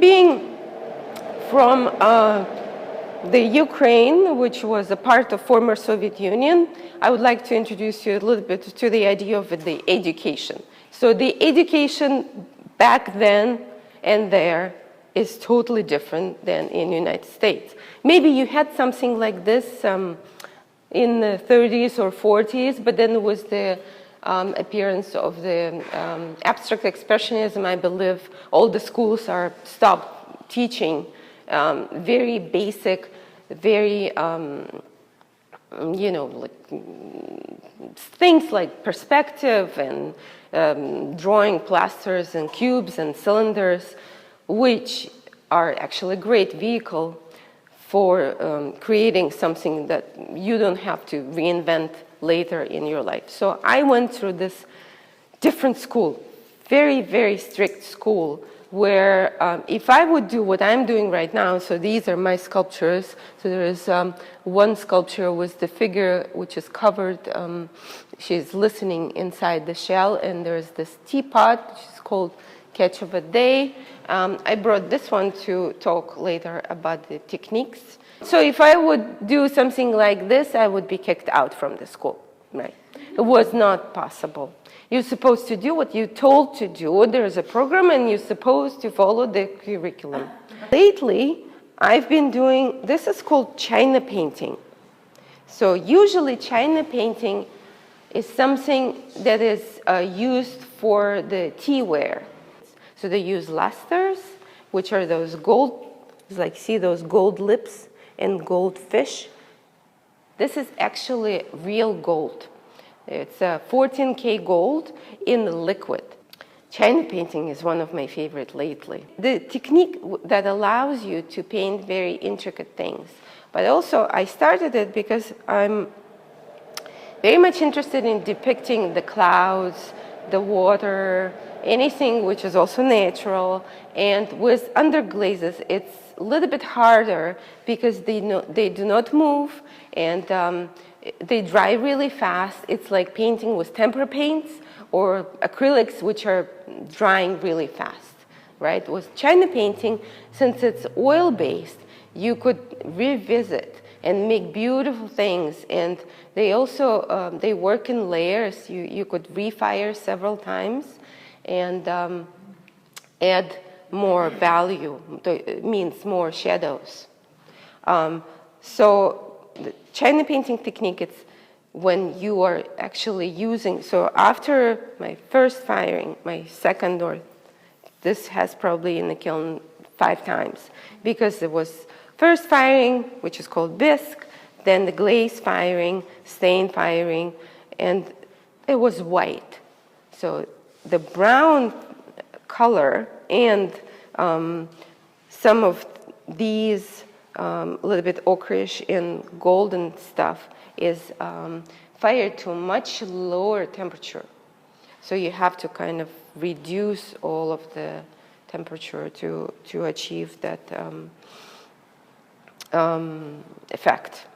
being from the Ukraine, which was a part of former Soviet Union, I would like to introduce you a little bit to the idea of the education. So the education back then and there is totally different than in the United States. Maybe you had something like this in the 30s or 40s, but then there was the appearance of the abstract expressionism. I believe all the schools are stopped teaching very basic, very, you know, like things like perspective and drawing plasters and cubes and cylinders, which are actually a great vehicle for creating something that you don't have to reinvent later in your life. So I went through this different school, very, very strict school, where if I would do what I'm doing right now, so these are my sculptures. So there is one sculpture with the figure which is covered, she's listening inside the shell, and there's this teapot, which is called Catch of a Day. I brought this one to talk later about the techniques. So if I would do something like this, I would be kicked out from the school, right? It was not possible. You're supposed to do what you're told to do. There's a program and you're supposed to follow the curriculum. Lately, I've been doing, this is called China painting. So usually China painting is something that is used for the teaware. So they use lusters, which are those gold, like see those gold lips and gold fish. This is actually real gold. It's 14K gold in the liquid. China painting is one of my favorite lately. The technique that allows you to paint very intricate things. But also I started it because I'm very much interested in depicting the clouds, the water, anything which is also natural. And with underglazes, it's a little bit harder because they do not move, and they dry really fast. It's like painting with tempera paints or acrylics, which are drying really fast, right? With China painting, since it's oil-based, you could revisit and make beautiful things. And they also, they work in layers. You could refire several times and add more value. It means more shadows. So the China painting technique, it's when you are actually using, so after my first firing, my second, or this has probably in the kiln 5 times, because it was first firing, which is called bisque, then the glaze firing, stain firing, and it was white. So the brown color and some of these a little bit ochreish and golden stuff is fired to a much lower temperature. So you have to kind of reduce all of the temperature to achieve that effect.